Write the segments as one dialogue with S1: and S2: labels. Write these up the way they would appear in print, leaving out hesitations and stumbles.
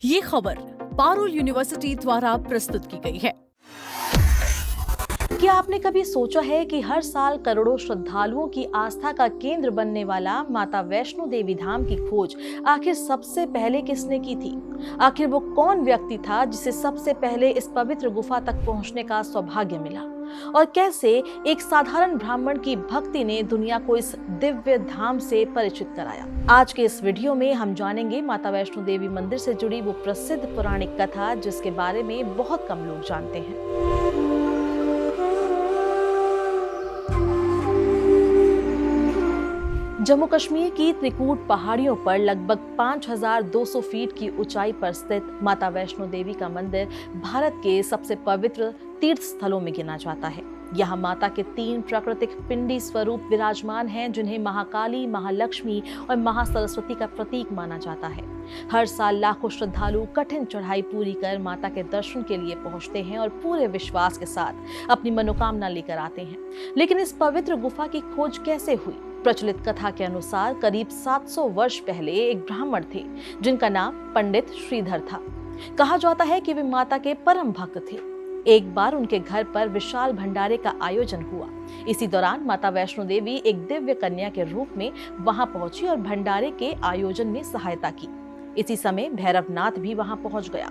S1: ये खबर पारुल यूनिवर्सिटी द्वारा प्रस्तुत की गई है।
S2: क्या आपने कभी सोचा है कि हर साल करोड़ों श्रद्धालुओं की आस्था का केंद्र बनने वाला माता वैष्णो देवी धाम की खोज आखिर सबसे पहले किसने की थी? आखिर वो कौन व्यक्ति था जिसे सबसे पहले इस पवित्र गुफा तक पहुंचने का सौभाग्य मिला? और कैसे एक साधारण ब्राह्मण की भक्ति ने दुनिया को इस दिव्य धाम से परिचित कराया? आज के इस वीडियो में हम जानेंगे माता वैष्णो देवी मंदिर से जुड़ी वो प्रसिद्ध पौराणिक कथा जिसके बारे में बहुत कम लोग जानते हैं। जम्मू कश्मीर की त्रिकूट पहाड़ियों पर लगभग 5200 फीट की ऊंचाई पर स्थित माता वैष्णो देवी का मंदिर भारत के सबसे पवित्र तीर्थ स्थलों में गिना जाता है। यहाँ माता के 3 प्राकृतिक पिंडी स्वरूप विराजमान हैं, जिन्हें महाकाली, महालक्ष्मी और महासरस्वती का प्रतीक माना जाता है। हर साल लाखों श्रद्धालु कठिन चढ़ाई पूरी कर माता के दर्शन के लिए पहुंचते हैं और पूरे विश्वास के साथ अपनी मनोकामना लेकर आते हैं। लेकिन इस पवित्र गुफा की खोज कैसे हुई? प्रचलित कथा के अनुसार करीब 700 वर्ष पहले एक ब्राह्मण थे जिनका नाम पंडित श्रीधर था। कहा जाता है कि वे माता के परम भक्त थे। एक बार उनके घर पर विशाल भंडारे का आयोजन हुआ। इसी दौरान माता वैष्णो देवी एक दिव्य कन्या के रूप में वहां पहुंची और भंडारे के आयोजन में सहायता की। इसी समय भैरवनाथ भी वहां पहुंच गया।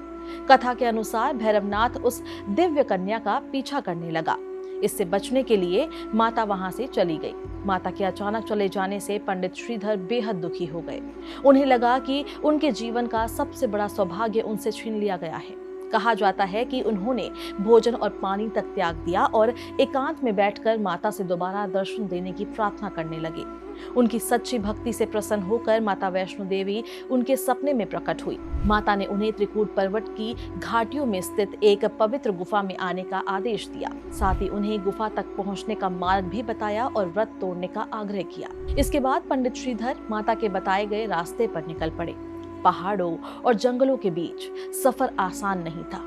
S2: कथा के अनुसार भैरवनाथ उस दिव्य कन्या का पीछा करने लगा। इससे बचने के लिए माता वहां से चली गई। माता के अचानक चले जाने से पंडित श्रीधर बेहद दुखी हो गए। उन्हें लगा कि उनके जीवन का सबसे बड़ा सौभाग्य उनसे छीन लिया गया है। कहा जाता है कि उन्होंने भोजन और पानी तक त्याग दिया और एकांत में बैठकर माता से दोबारा दर्शन देने की प्रार्थना करने लगे। उनकी सच्ची भक्ति से प्रसन्न होकर माता वैष्णो देवी उनके सपने में प्रकट हुई। माता ने उन्हें त्रिकूट पर्वत की घाटियों में स्थित एक पवित्र गुफा में आने का आदेश दिया। साथ ही उन्हें गुफा तक पहुंचने का मार्ग भी बताया और व्रत तोड़ने का आग्रह किया। इसके बाद पंडित श्रीधर माता के बताए गए रास्ते पर निकल पड़े। पहाड़ों और जंगलों के बीच सफर आसान नहीं था।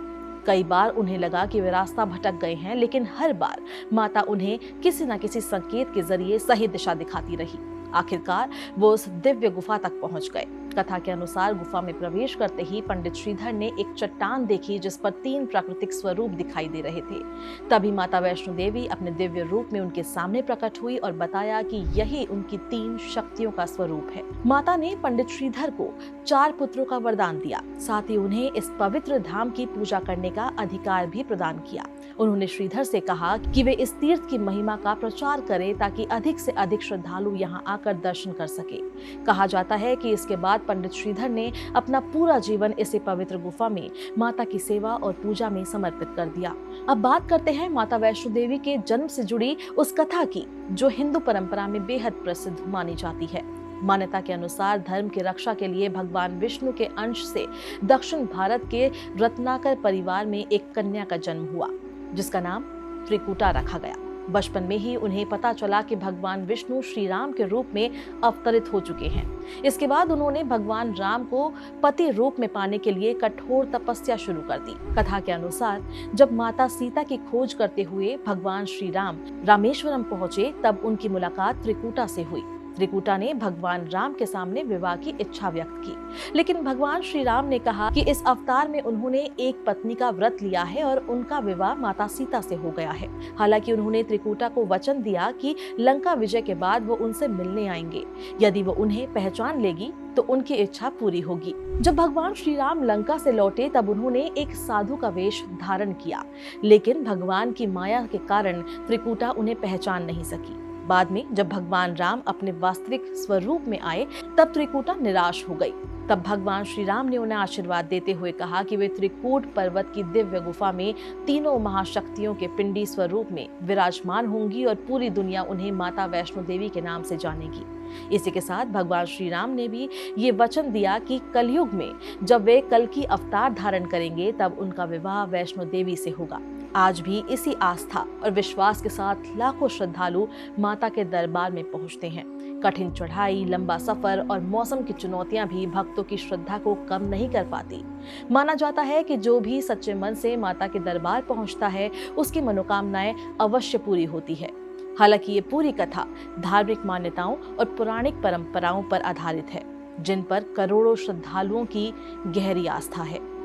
S2: कई बार उन्हें लगा कि वे रास्ता भटक गए हैं, लेकिन हर बार माता उन्हें किसी न किसी संकेत के जरिए सही दिशा दिखाती रही। आखिरकार वो उस दिव्य गुफा तक पहुंच गए। कथा के अनुसार गुफा में प्रवेश करते ही पंडित श्रीधर ने एक चट्टान देखी जिस पर 3 प्राकृतिक स्वरूप दिखाई दे रहे थे। तभी माता वैष्णो देवी अपने दिव्य रूप में उनके सामने प्रकट हुई और बताया कि यही उनकी 3 शक्तियों का स्वरूप है। माता ने पंडित श्रीधर को 4 पुत्रों का वरदान दिया। साथ ही उन्हें इस पवित्र धाम की पूजा करने का अधिकार भी प्रदान किया। उन्होंने श्रीधर से कहा कि वे इस तीर्थ की महिमा का प्रचार करें ताकि अधिक से अधिक श्रद्धालु यहाँ आकर दर्शन कर सके। कहा जाता है कि इसके बाद पंडित श्रीधर ने अपना पूरा जीवन इसी पवित्र गुफा में माता की सेवा और पूजा में समर्पित कर दिया। अब बात करते हैं माता वैष्णो देवी के जन्म से जुड़ी उस कथा की जो हिंदू परंपरा में बेहद प्रसिद्ध मानी जाती है। मान्यता के अनुसार धर्म की रक्षा के लिए भगवान विष्णु के अंश से दक्षिण भारत के रत्नाकर परिवार में एक कन्या का जन्म हुआ जिसका नाम त्रिकूटा रखा गया। बचपन में ही उन्हें पता चला कि भगवान विष्णु श्री राम के रूप में अवतरित हो चुके हैं। इसके बाद उन्होंने भगवान राम को पति रूप में पाने के लिए कठोर तपस्या शुरू कर दी। कथा के अनुसार जब माता सीता की खोज करते हुए भगवान श्री राम रामेश्वरम पहुंचे तब उनकी मुलाकात त्रिकूटा से हुई। त्रिकूटा ने भगवान राम के सामने विवाह की इच्छा व्यक्त की, लेकिन भगवान श्री राम ने कहा कि इस अवतार में उन्होंने एक पत्नी का व्रत लिया है और उनका विवाह माता सीता से हो गया है। हालांकि उन्होंने त्रिकूटा को वचन दिया कि लंका विजय के बाद वो उनसे मिलने आएंगे। यदि वो उन्हें पहचान लेगी तो उनकी इच्छा पूरी होगी। जब भगवान श्री राम लंका से लौटे तब उन्होंने एक साधु का वेश धारण किया, लेकिन भगवान की माया के कारण त्रिकूटा उन्हें पहचान नहीं सकी। बाद में जब भगवान राम अपने वास्तविक स्वरूप में आए तब त्रिकूटा निराश हो गई। तब भगवान श्री राम ने उन्हें आशीर्वाद देते हुए कहा कि वे त्रिकूट पर्वत की दिव्य गुफा में तीनों महाशक्तियों के पिंडी स्वरूप में विराजमान होंगी और पूरी दुनिया उन्हें माता वैष्णो देवी के नाम से जानेगी। इसी के साथ भगवान श्री राम ने भी ये वचन दिया कि कलयुग में जब वे कल की अवतार धारण करेंगे तब उनका विवाह वैष्णो देवी से होगा। आज भी इसी आस्था और विश्वास के साथ लाखों श्रद्धालु माता के दरबार में पहुंचते हैं। कठिन चढ़ाई, लंबा सफर और मौसम की चुनौतियां भी भक्तों की श्रद्धा को कम नहीं कर पाती। माना जाता है कि जो भी सच्चे मन से माता के दरबार पहुंचता है उसकी मनोकामनाएं अवश्य पूरी होती है। हालांकि ये पूरी कथा धार्मिक मान्यताओं और पौराणिक परंपराओं पर आधारित है। जिन पर करोड़ों श्रद्धालुओं की गहरी आस्था है।